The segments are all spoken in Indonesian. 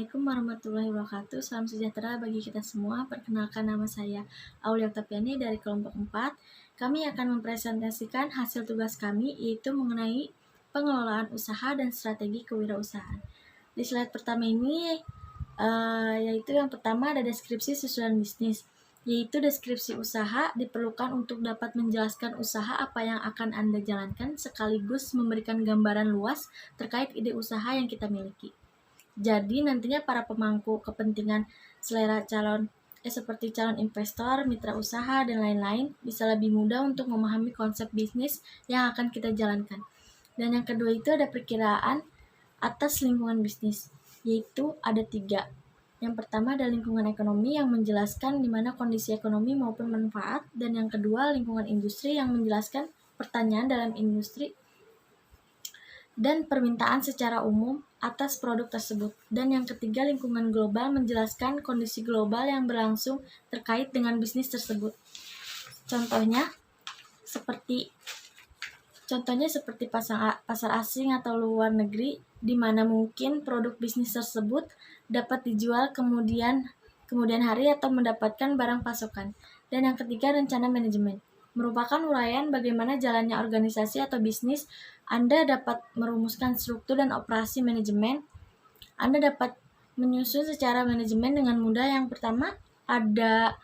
Assalamualaikum warahmatullahi wabarakatuh. Salam sejahtera bagi kita semua. Perkenalkan, nama saya Aulia Oktaviani dari kelompok 4. Kami akan mempresentasikan hasil tugas kami, yaitu mengenai pengelolaan usaha dan strategi kewirausahaan. Di slide pertama ini, yaitu yang pertama ada deskripsi susunan bisnis, yaitu deskripsi usaha diperlukan untuk dapat menjelaskan usaha apa yang akan Anda jalankan, sekaligus memberikan gambaran luas terkait ide usaha yang kita miliki. Jadi nantinya para pemangku kepentingan selera seperti calon investor, mitra usaha, dan lain-lain bisa lebih mudah untuk memahami konsep bisnis yang akan kita jalankan. Dan yang kedua itu ada perkiraan atas lingkungan bisnis, yaitu ada 3. Yang pertama ada lingkungan ekonomi yang menjelaskan di mana kondisi ekonomi maupun manfaat, dan yang kedua lingkungan industri yang menjelaskan pertanyaan dalam industri dan permintaan secara umum atas produk tersebut. Dan yang ketiga, lingkungan global menjelaskan kondisi global yang berlangsung terkait dengan bisnis tersebut. Contohnya seperti pasar asing atau luar negeri, di mana mungkin produk bisnis tersebut dapat dijual kemudian hari atau mendapatkan barang pasokan. Dan yang ketiga, rencana manajemen merupakan uraian bagaimana jalannya organisasi atau bisnis. Anda dapat merumuskan struktur dan operasi manajemen. Anda dapat menyusun secara manajemen dengan mudah. Yang pertama, Anda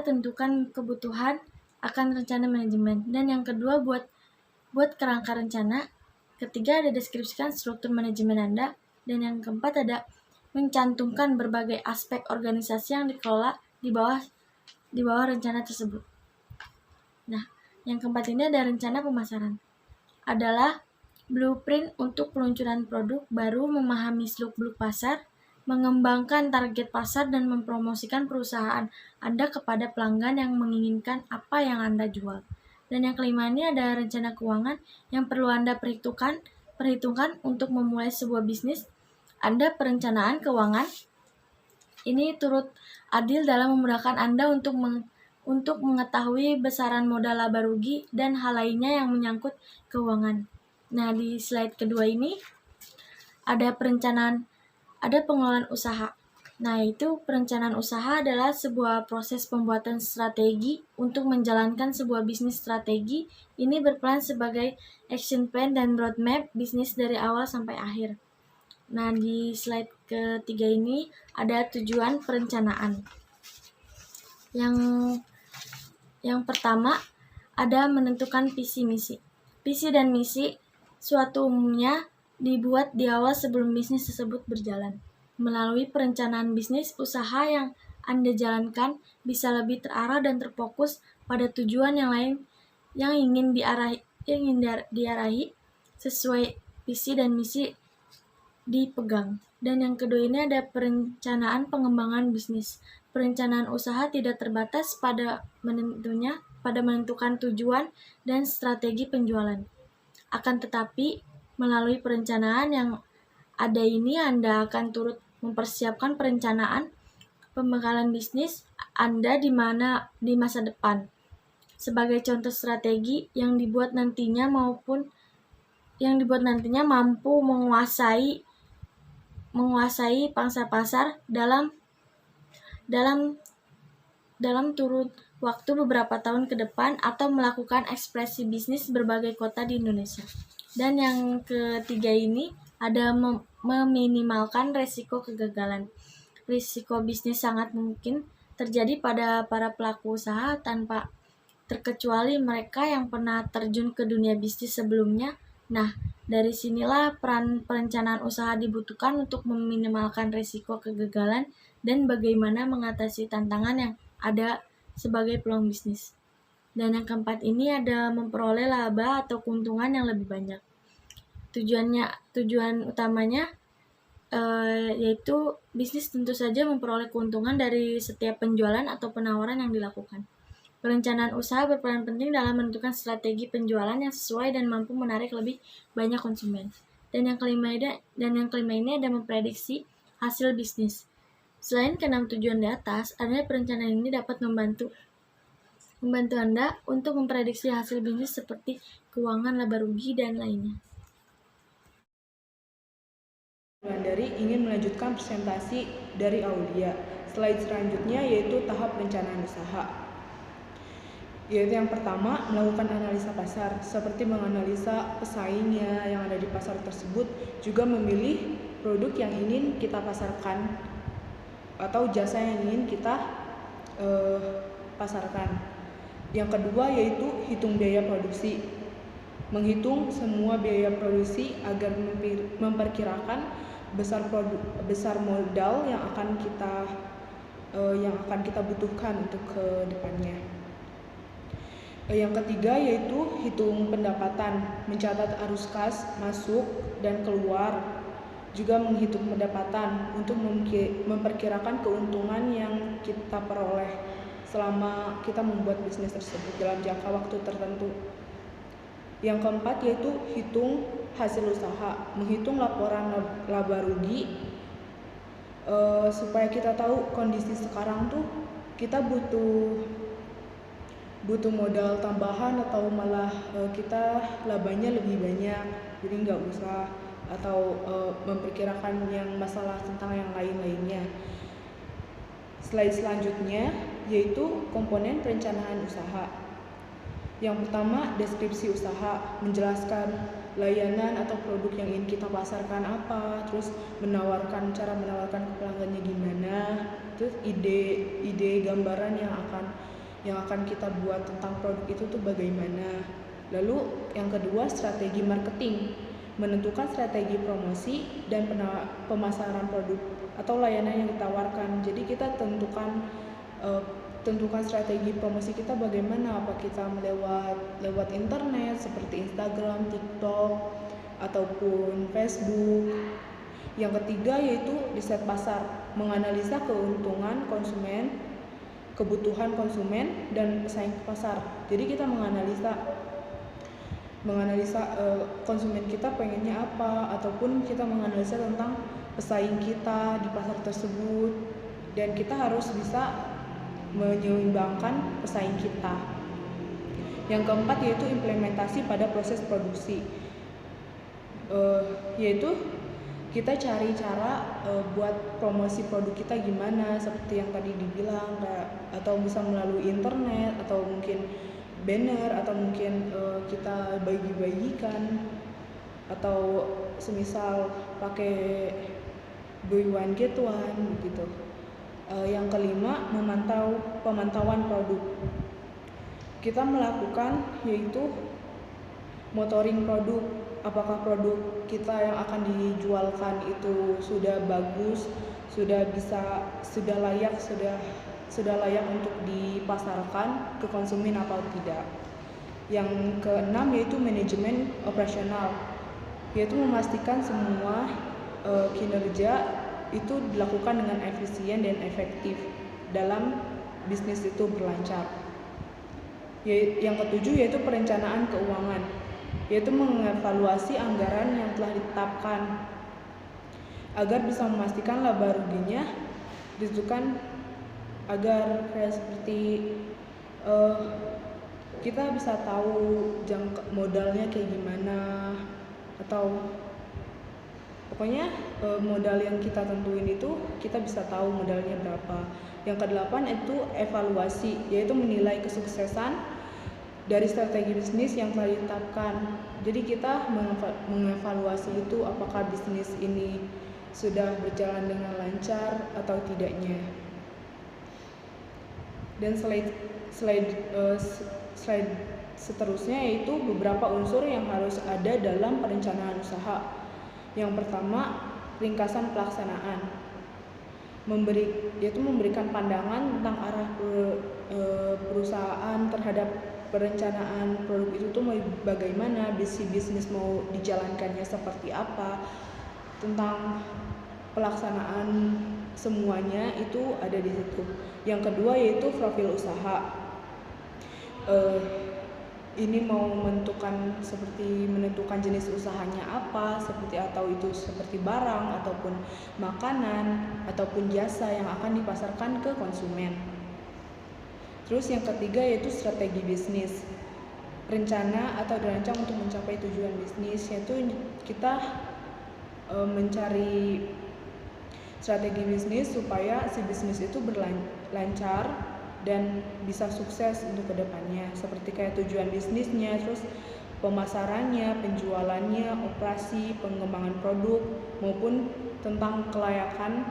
tentukan kebutuhan akan rencana manajemen. Dan yang kedua, buat kerangka rencana. Ketiga, ada deskripsikan struktur manajemen Anda. Dan yang keempat, ada mencantumkan berbagai aspek organisasi yang dikelola di bawah rencana tersebut. Nah, yang keempat ini ada rencana pemasaran. Adalah blueprint untuk peluncuran produk baru, memahami seluk-beluk pasar, mengembangkan target pasar, dan mempromosikan perusahaan Anda kepada pelanggan yang menginginkan apa yang Anda jual. Dan yang kelima ini ada rencana keuangan yang perlu Anda perhitungkan untuk memulai sebuah bisnis. Anda perencanaan keuangan ini turut adil dalam memudahkan Anda untuk mengetahui besaran modal laba rugi dan hal lainnya yang menyangkut keuangan. Nah, di slide kedua ini ada pengelolaan usaha. Nah, itu perencanaan usaha adalah sebuah proses pembuatan strategi untuk menjalankan sebuah bisnis. Strategi ini berperan sebagai action plan dan roadmap bisnis dari awal sampai akhir. Nah, di slide ketiga ini ada tujuan perencanaan. Yang pertama ada menentukan visi misi. Visi dan misi suatu umumnya dibuat di awal sebelum bisnis tersebut berjalan. Melalui perencanaan bisnis, usaha yang Anda jalankan bisa lebih terarah dan terfokus pada tujuan yang lain yang ingin diarahi sesuai visi dan misi dipegang. Dan yang kedua ini ada perencanaan pengembangan bisnis. Perencanaan usaha tidak terbatas pada menentukan tujuan dan strategi penjualan. Akan tetapi, melalui perencanaan yang ada ini, Anda akan turut mempersiapkan perencanaan pembekalan bisnis Anda di masa depan. Sebagai contoh, strategi yang dibuat nantinya mampu menguasai pangsa pasar dalam turun waktu beberapa tahun ke depan, atau melakukan ekspansi bisnis berbagai kota di Indonesia. Dan yang ketiga ini ada meminimalkan risiko kegagalan. Risiko bisnis sangat mungkin terjadi pada para pelaku usaha tanpa terkecuali mereka yang pernah terjun ke dunia bisnis sebelumnya. Nah, dari sinilah peran perencanaan usaha dibutuhkan untuk meminimalkan risiko kegagalan dan bagaimana mengatasi tantangan yang ada sebagai peluang bisnis. Dan yang keempat ini ada memperoleh laba atau keuntungan yang lebih banyak. Tujuan utamanya yaitu bisnis tentu saja memperoleh keuntungan dari setiap penjualan atau penawaran yang dilakukan. Perencanaan usaha berperan penting dalam menentukan strategi penjualan yang sesuai dan mampu menarik lebih banyak konsumen. Dan yang kelima ini ada memprediksi hasil bisnis. Selain keenam tujuan di atas, adanya perencanaan ini dapat membantu Anda untuk memprediksi hasil bisnis seperti keuangan, laba rugi, dan lainnya. Dari ingin melanjutkan presentasi dari Aulia. Slide selanjutnya yaitu tahap perencanaan usaha. Yaitu yang pertama, melakukan analisa pasar, seperti menganalisa pesaingnya yang ada di pasar tersebut, juga memilih produk yang ingin kita pasarkan atau jasa yang ingin kita pasarkan. Yang kedua yaitu hitung biaya produksi. Menghitung semua biaya produksi agar memperkirakan besar modal yang akan kita butuhkan untuk ke depannya. Yang ketiga yaitu hitung pendapatan, mencatat arus kas masuk dan keluar, juga menghitung pendapatan untuk memperkirakan keuntungan yang kita peroleh selama kita membuat bisnis tersebut dalam jangka waktu tertentu. Yang keempat yaitu hitung hasil usaha, menghitung laporan laba rugi supaya kita tahu kondisi sekarang tuh kita butuh modal tambahan atau malah kita labanya lebih banyak, jadi nggak usah atau memperkirakan yang masalah tentang yang lain-lainnya. Slide selanjutnya yaitu komponen perencanaan usaha. Yang pertama, deskripsi usaha, menjelaskan layanan atau produk yang ingin kita pasarkan apa, terus cara menawarkan ke pelanggannya gimana, terus ide gambaran yang akan kita buat tentang produk itu tuh bagaimana. Lalu yang kedua, strategi marketing, menentukan strategi promosi dan pemasaran produk atau layanan yang ditawarkan. Jadi kita tentukan strategi promosi kita bagaimana, apa kita lewat internet seperti Instagram, TikTok ataupun Facebook. Yang ketiga yaitu riset pasar, menganalisa keuntungan konsumen, kebutuhan konsumen dan pesaing pasar. Jadi kita menganalisa konsumen kita pengennya apa, ataupun kita menganalisa tentang pesaing kita di pasar tersebut, dan kita harus bisa menyeimbangkan pesaing kita. Yang keempat yaitu implementasi pada proses produksi, yaitu kita cari cara buat promosi produk kita gimana, seperti yang tadi dibilang, atau bisa melalui internet atau mungkin banner, atau mungkin kita bagi-bagikan, atau semisal pakai buy one get one gitu. Yang kelima, pemantauan produk. Kita melakukan yaitu monitoring produk, apakah produk kita yang akan dijualkan itu sudah bagus, sudah layak untuk dipasarkan ke konsumen atau tidak. Yang keenam yaitu manajemen operasional, yaitu memastikan semua kinerja itu dilakukan dengan efisien dan efektif dalam bisnis itu berlancar. Yang ketujuh yaitu perencanaan keuangan, yaitu mengevaluasi anggaran yang telah ditetapkan agar bisa memastikan laba ruginya ditentukan, agar seperti kita bisa tahu jangka modalnya kayak gimana, atau pokoknya modal yang kita tentuin itu kita bisa tahu modalnya berapa. Yang kedelapan itu evaluasi, yaitu menilai kesuksesan dari strategi bisnis yang telah ditetapkan. Jadi kita mengevaluasi itu apakah bisnis ini sudah berjalan dengan lancar atau tidaknya. Dan slide seterusnya yaitu beberapa unsur yang harus ada dalam perencanaan usaha. Yang pertama, ringkasan pelaksanaan, yaitu memberikan pandangan tentang arah perusahaan terhadap perencanaan produk itu tuh bagaimana, bisnis mau dijalankannya seperti apa, tentang pelaksanaan semuanya itu ada di situ. Yang kedua yaitu profil usaha. Ini mau menentukan jenis usahanya apa, atau itu seperti barang ataupun makanan ataupun jasa yang akan dipasarkan ke konsumen. Terus yang ketiga yaitu strategi bisnis, rencana atau dirancang untuk mencapai tujuan bisnis, yaitu kita mencari strategi bisnis supaya si bisnis itu berlancar dan bisa sukses untuk kedepannya, seperti kayak tujuan bisnisnya, terus pemasarannya, penjualannya, operasi, pengembangan produk, maupun tentang kelayakan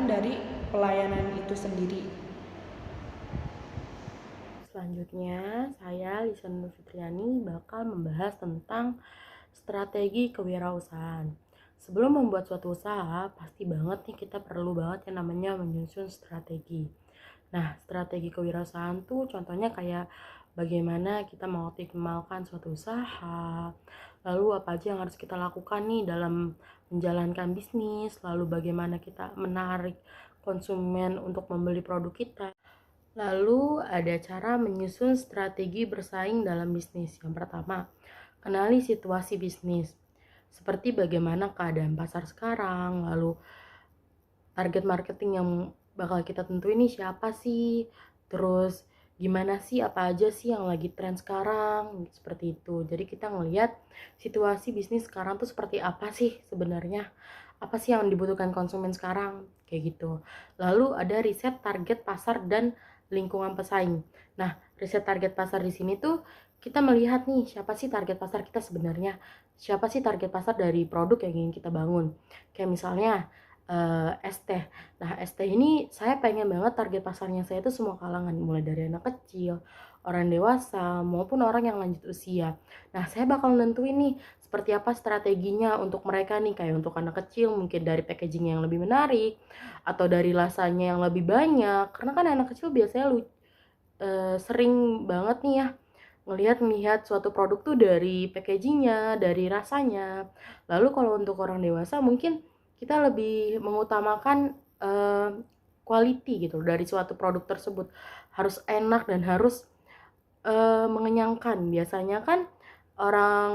dari pelayanan itu sendiri. Selanjutnya, saya Lisa Nur Fitriani bakal membahas tentang strategi kewirausahaan. Sebelum membuat suatu usaha, pasti banget nih kita perlu banget yang namanya menyusun strategi. Nah, strategi kewirausahaan tuh contohnya kayak bagaimana kita mau optimalkan suatu usaha, lalu apa aja yang harus kita lakukan nih dalam menjalankan bisnis, lalu bagaimana kita menarik konsumen untuk membeli produk kita. Lalu ada cara menyusun strategi bersaing dalam bisnis. Yang pertama, kenali situasi bisnis. Seperti bagaimana keadaan pasar sekarang, lalu target marketing yang bakal kita tentuin ini siapa sih, terus gimana sih, apa aja sih yang lagi tren sekarang, seperti itu. Jadi kita ngelihat situasi bisnis sekarang tuh seperti apa sih sebenarnya, apa sih yang dibutuhkan konsumen sekarang, kayak gitu. Lalu ada riset target pasar dan lingkungan pesaing. Nah, riset target pasar di sini tuh kita melihat nih siapa sih target pasar kita sebenarnya, siapa sih target pasar dari produk yang ingin kita bangun. Kayak misalnya es teh. Nah, es teh ini saya pengen banget target pasarnya saya itu semua kalangan, mulai dari anak kecil, orang dewasa, maupun orang yang lanjut usia. Nah, saya bakal nentuin nih seperti apa strateginya untuk mereka nih, kayak untuk anak kecil mungkin dari packaging yang lebih menarik, atau dari rasanya yang lebih banyak. Karena kan anak kecil biasanya sering banget nih ya ngelihat suatu produk tuh dari packagingnya, dari rasanya. Lalu kalau untuk orang dewasa mungkin kita lebih mengutamakan quality gitu dari suatu produk tersebut, harus enak dan harus mengenyangkan. Biasanya kan orang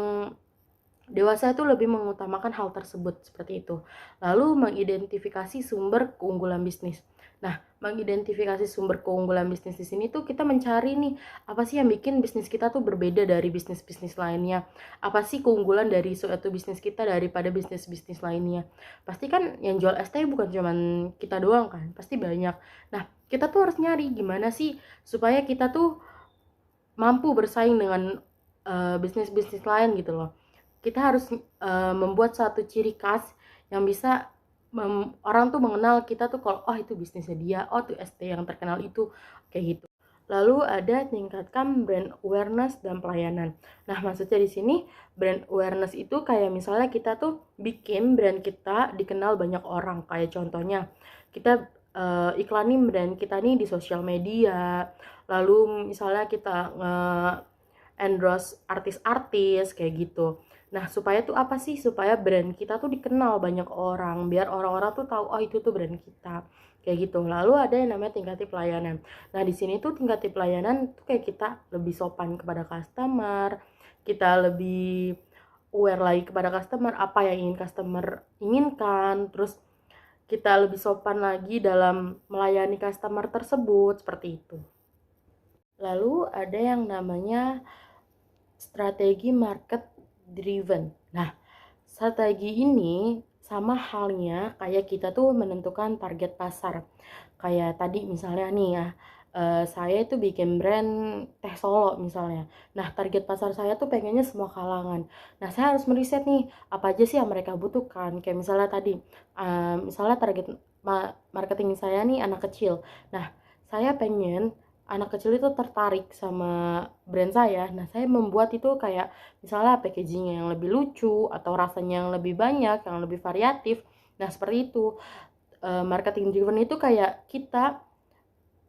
dewasa itu lebih mengutamakan hal tersebut, seperti itu. Lalu mengidentifikasi sumber keunggulan bisnis. Nah, mengidentifikasi sumber keunggulan bisnis di sini tuh kita mencari nih, apa sih yang bikin bisnis kita tuh berbeda dari bisnis-bisnis lainnya? Apa sih keunggulan dari suatu bisnis kita daripada bisnis-bisnis lainnya? Pasti kan yang jual es teh bukan cuma kita doang kan, pasti banyak. Nah, kita tuh harus nyari gimana sih supaya kita tuh mampu bersaing dengan bisnis-bisnis lain gitu loh. Kita harus membuat satu ciri khas yang bisa orang tuh mengenal kita tuh kalau oh itu bisnisnya dia, oh tuh ST yang terkenal itu, kayak gitu. Lalu ada tingkatkan brand awareness dan pelayanan. Nah, maksudnya di sini brand awareness itu kayak misalnya kita tuh bikin brand kita dikenal banyak orang. Kayak contohnya kita iklanin brand kita nih di sosial media. Lalu misalnya kita endorse artis-artis kayak gitu. Nah, supaya tuh apa sih? Supaya brand kita tuh dikenal banyak orang, biar orang-orang tuh tahu oh itu tuh brand kita. Kayak gitu. Lalu ada yang namanya tingkati pelayanan. Nah, di sini tuh tingkati pelayanan tuh kayak kita lebih sopan kepada customer, kita lebih aware lagi kepada customer, apa yang ingin customer inginkan, terus kita lebih sopan lagi dalam melayani customer tersebut, seperti itu. Lalu ada yang namanya strategi market driven. Nah, strategi ini sama halnya kayak kita tuh menentukan target pasar. Kayak tadi misalnya nih ya, saya itu bikin brand teh Solo misalnya. Nah, target pasar saya tuh pengennya semua kalangan. Nah, saya harus meriset nih, apa aja sih yang mereka butuhkan. Kayak misalnya tadi, misalnya target marketing saya nih anak kecil. Nah, saya pengen anak kecil itu tertarik sama brand saya. Nah, saya membuat itu kayak misalnya packaging yang lebih lucu atau rasanya yang lebih banyak, yang lebih variatif. Nah, seperti itu. Marketing driven itu kayak kita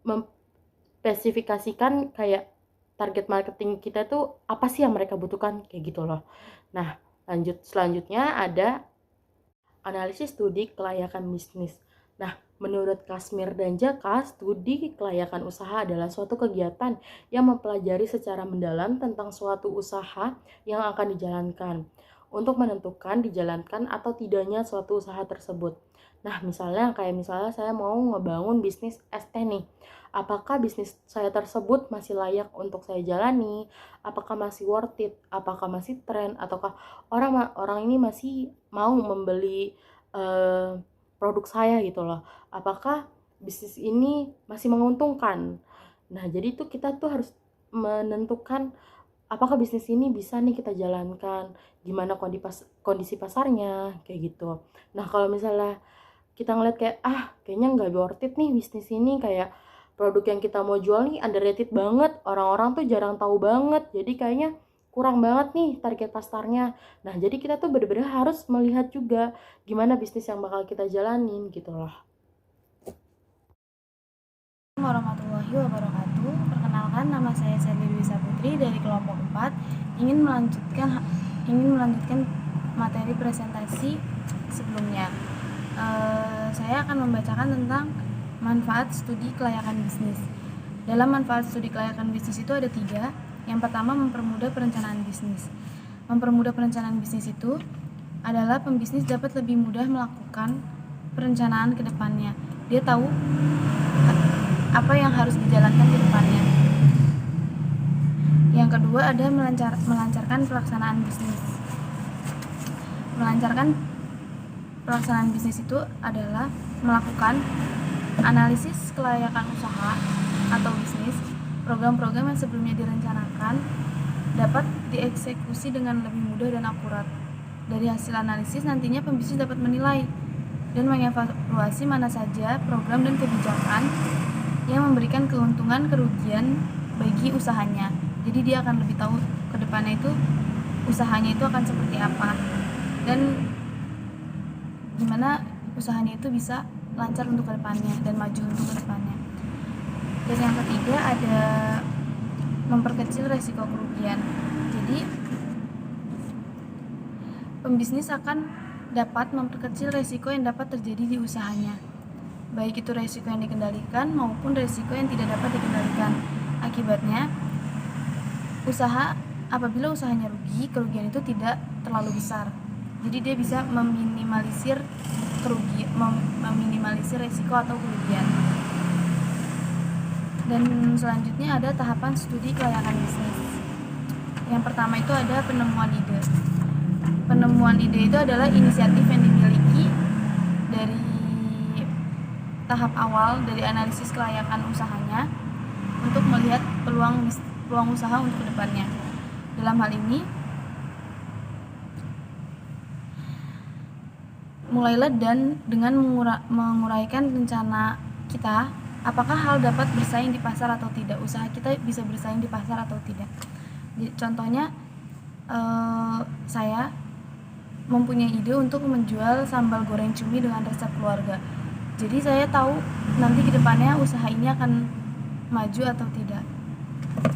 memspesifikasikan kayak target marketing kita tuh apa sih yang mereka butuhkan, kayak gitu loh. Nah, selanjutnya ada analisis studi kelayakan bisnis. Nah, menurut Kasmir dan Jaka, studi kelayakan usaha adalah suatu kegiatan yang mempelajari secara mendalam tentang suatu usaha yang akan dijalankan untuk menentukan dijalankan atau tidaknya suatu usaha tersebut. Nah, misalnya saya mau ngebangun bisnis es teh nih. Apakah bisnis saya tersebut masih layak untuk saya jalani? Apakah masih worth it? Apakah masih tren? Ataukah orang ini masih mau membeli produk saya gitu loh? Apakah bisnis ini masih menguntungkan? Nah, jadi tuh kita tuh harus menentukan apakah bisnis ini bisa nih kita jalankan, gimana kondisi pasarnya, kayak gitu. Nah, kalau misalnya kita ngeliat kayak kayaknya nggak worth it nih bisnis ini, kayak produk yang kita mau jual nih underrated banget, orang-orang tuh jarang tahu banget, jadi kayaknya kurang banget nih target pasarnya. Nah, jadi kita tuh bener-bener harus melihat juga gimana bisnis yang bakal kita jalanin gitu loh. Warahmatullahi wabarakatuh. Perkenalkan, nama saya Sally Dwi Saputri dari kelompok 4. Ingin melanjutkan materi presentasi sebelumnya. Saya akan membacakan tentang manfaat studi kelayakan bisnis. Dalam manfaat studi kelayakan bisnis itu ada 3. Yang pertama, mempermudah perencanaan bisnis. Mempermudah perencanaan bisnis itu adalah pembisnis dapat lebih mudah melakukan perencanaan ke depannya. Dia tahu apa yang harus dijalankan ke depannya. Yang kedua ada melancarkan pelaksanaan bisnis. Melancarkan pelaksanaan bisnis itu adalah melakukan analisis kelayakan usaha atau bisnis. Program-program yang sebelumnya direncanakan dapat dieksekusi dengan lebih mudah dan akurat. Dari hasil analisis nantinya pembisnis dapat menilai dan mengevaluasi mana saja program dan kebijakan yang memberikan keuntungan kerugian bagi usahanya. Jadi dia akan lebih tahu ke depannya itu usahanya itu akan seperti apa dan gimana usahanya itu bisa lancar untuk ke depannya dan maju untuk ke depannya. Dan yang ketiga ada memperkecil resiko kerugian. Jadi pembisnis akan dapat memperkecil resiko yang dapat terjadi di usahanya, baik itu resiko yang dikendalikan maupun resiko yang tidak dapat dikendalikan. Akibatnya, apabila usahanya rugi, kerugian itu tidak terlalu besar. Jadi dia bisa meminimalisir resiko atau kerugian. Dan selanjutnya ada tahapan studi kelayakan bisnis. Yang pertama itu ada penemuan ide. Penemuan ide itu adalah inisiatif yang dimiliki dari tahap awal dari analisis kelayakan usahanya untuk melihat peluang usaha untuk kedepannya. Dalam hal ini, mulailah dengan menguraikan rencana kita, apakah hal dapat bersaing di pasar atau tidak, usaha kita bisa bersaing di pasar atau tidak. Jadi, contohnya, saya mempunyai ide untuk menjual sambal goreng cumi dengan resep keluarga. Jadi saya tahu nanti kedepannya usaha ini akan maju atau tidak.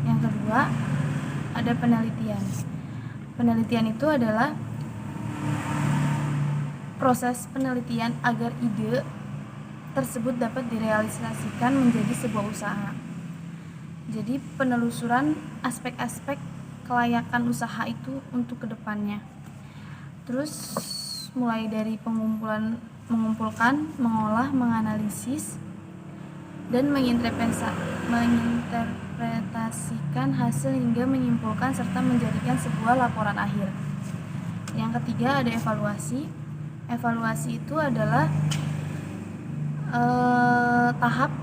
Yang kedua ada penelitian. Penelitian itu adalah proses penelitian agar ide tersebut dapat direalisasikan menjadi sebuah usaha. Jadi penelusuran aspek-aspek kelayakan usaha itu untuk kedepannya. Terus mulai dari mengumpulkan, mengolah, menganalisis, dan menginterpretasikan hasil hingga menyimpulkan serta menjadikan sebuah laporan akhir. Yang ketiga ada evaluasi. Evaluasi itu adalah tahap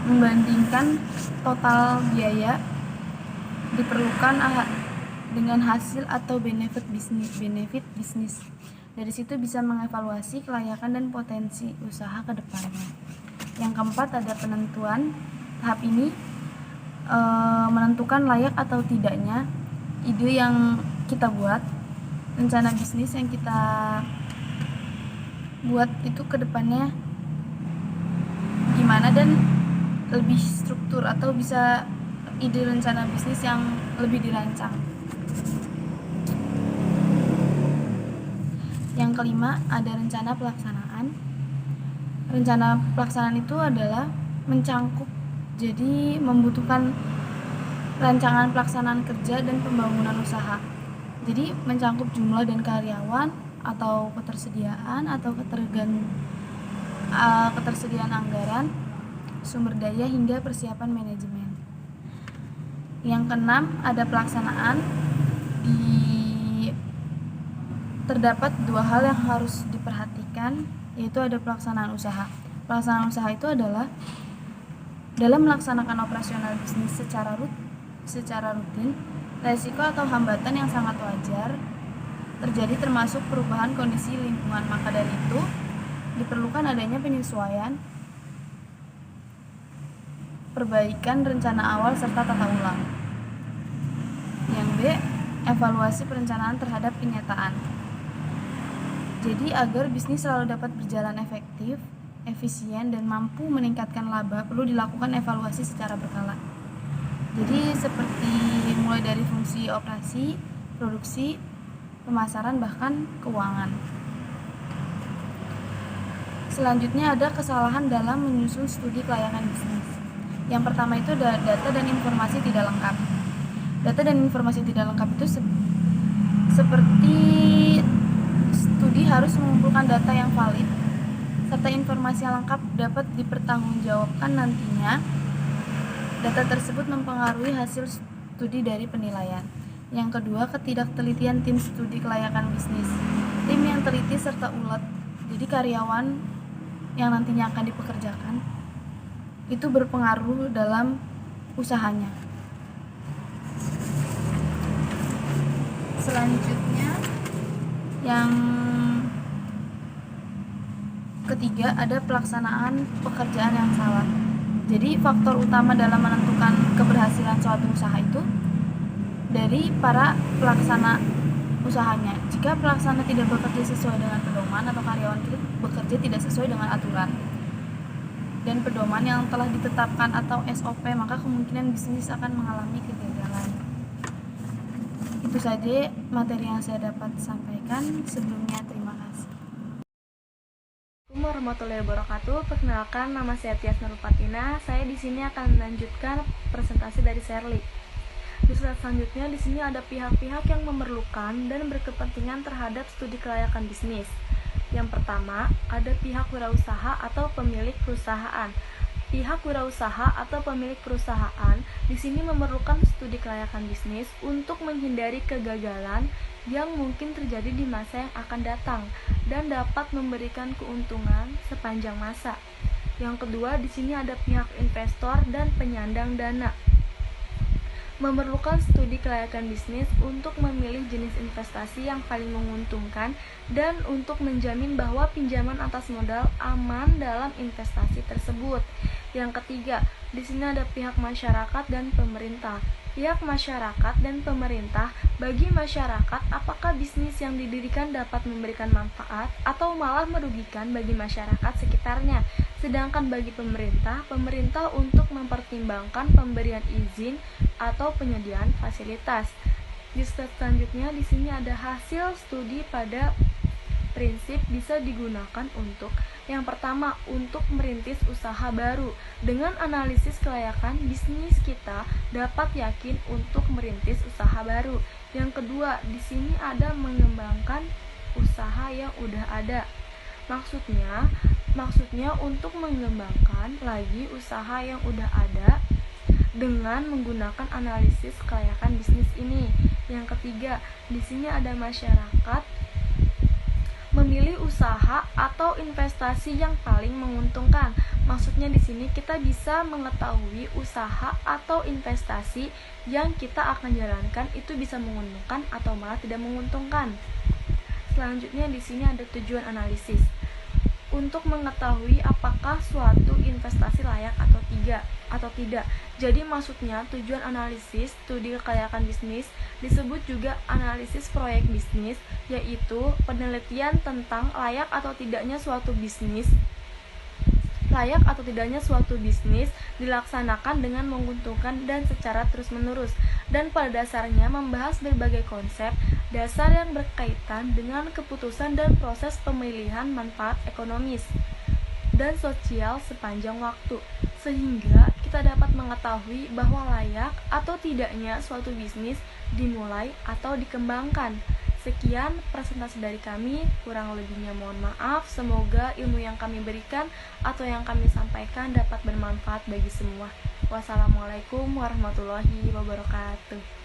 membandingkan total biaya diperlukan dengan hasil atau benefit bisnis. Dari situ bisa mengevaluasi kelayakan dan potensi usaha ke depannya. Yang keempat ada penentuan. Tahap ini menentukan layak atau tidaknya ide yang kita buat, rencana bisnis yang kita buat itu ke depannya gimana dan lebih struktur atau bisa ide rencana bisnis yang lebih dirancang. Yang kelima ada rencana pelaksanaan. Rencana pelaksanaan itu adalah mencangkup, jadi membutuhkan rancangan pelaksanaan kerja dan pembangunan usaha. Jadi mencangkup jumlah dan karyawan, atau ketersediaan anggaran, sumber daya hingga persiapan manajemen. Yang keenam, ada pelaksanaan. Terdapat dua hal yang harus diperhatikan, yaitu ada pelaksanaan usaha. Pelaksanaan usaha itu adalah dalam melaksanakan operasional bisnis secara rutin, resiko atau hambatan yang sangat wajar terjadi termasuk perubahan kondisi lingkungan. Maka dari itu diperlukan adanya penyesuaian, perbaikan rencana awal serta tata ulang. Yang B, evaluasi perencanaan terhadap kenyataan. Jadi agar bisnis selalu dapat berjalan efektif, efisien, dan mampu meningkatkan laba, perlu dilakukan evaluasi secara berkala. Jadi seperti mulai dari fungsi operasi, produksi, pemasaran, bahkan keuangan. Selanjutnya ada kesalahan dalam menyusun studi kelayakan bisnis. Yang pertama itu ada data dan informasi tidak lengkap. Data dan informasi tidak lengkap itu seperti studi harus mengumpulkan data yang valid serta informasi yang lengkap dapat dipertanggungjawabkan nantinya. Data tersebut mempengaruhi hasil studi dari penilaian. Yang kedua, ketidaktelitian tim studi kelayakan bisnis. Tim yang teliti serta ulet, jadi karyawan yang nantinya akan dipekerjakan, itu berpengaruh dalam usahanya. Selanjutnya, yang ketiga, ada pelaksanaan pekerjaan yang salah. Jadi faktor utama dalam menentukan keberhasilan suatu usaha itu dari para pelaksana usahanya. Jika pelaksana tidak bekerja sesuai dengan pedoman atau karyawan itu bekerja tidak sesuai dengan aturan dan pedoman yang telah ditetapkan atau SOP, maka kemungkinan bisnis akan mengalami kegagalan. Itu saja materi yang saya dapat sampaikan. Sebelumnya terima kasih. Assalamualaikum warahmatullahi wabarakatuh. Perkenalkan, nama saya Tias Nurpatina. Saya di sini akan melanjutkan presentasi dari Sherly. Di slide selanjutnya, di sini ada pihak-pihak yang memerlukan dan berkepentingan terhadap studi kelayakan bisnis. Yang pertama, ada pihak wirausaha atau pemilik perusahaan. Pihak wirausaha atau pemilik perusahaan di sini memerlukan studi kelayakan bisnis untuk menghindari kegagalan yang mungkin terjadi di masa yang akan datang dan dapat memberikan keuntungan sepanjang masa. Yang kedua, di sini ada pihak investor dan penyandang dana. Memerlukan studi kelayakan bisnis untuk memilih jenis investasi yang paling menguntungkan dan untuk menjamin bahwa pinjaman atas modal aman dalam investasi tersebut. Yang ketiga, di sini ada pihak masyarakat dan pemerintah. Pihak masyarakat dan pemerintah, bagi masyarakat, apakah bisnis yang didirikan dapat memberikan manfaat atau malah merugikan bagi masyarakat sekitarnya. Sedangkan bagi pemerintah untuk mempertimbangkan pemberian izin atau penyediaan fasilitas. Di slide selanjutnya, di sini ada hasil studi pada prinsip bisa digunakan untuk yang pertama, untuk merintis usaha baru. Dengan analisis kelayakan bisnis kita dapat yakin untuk merintis usaha baru. Yang kedua, di sini ada mengembangkan usaha yang udah ada. Maksudnya untuk mengembangkan lagi usaha yang udah ada dengan menggunakan analisis kelayakan bisnis ini. Yang ketiga, di sini ada masyarakat memilih usaha atau investasi yang paling menguntungkan. Maksudnya di sini kita bisa mengetahui usaha atau investasi yang kita akan jalankan itu bisa menguntungkan atau malah tidak menguntungkan. Selanjutnya di sini ada tujuan analisis. Untuk mengetahui apakah suatu investasi layak atau tidak. Jadi maksudnya tujuan analisis studi kelayakan bisnis disebut juga analisis proyek bisnis, yaitu penelitian tentang layak atau tidaknya suatu bisnis dilaksanakan dengan menguntungkan dan secara terus-menerus, dan pada dasarnya membahas berbagai konsep dasar yang berkaitan dengan keputusan dan proses pemilihan manfaat ekonomis dan sosial sepanjang waktu, sehingga kita dapat mengetahui bahwa layak atau tidaknya suatu bisnis dimulai atau dikembangkan. Sekian presentasi dari kami, kurang lebihnya mohon maaf. Semoga ilmu yang kami berikan atau yang kami sampaikan dapat bermanfaat bagi semua. Wassalamualaikum warahmatullahi wabarakatuh.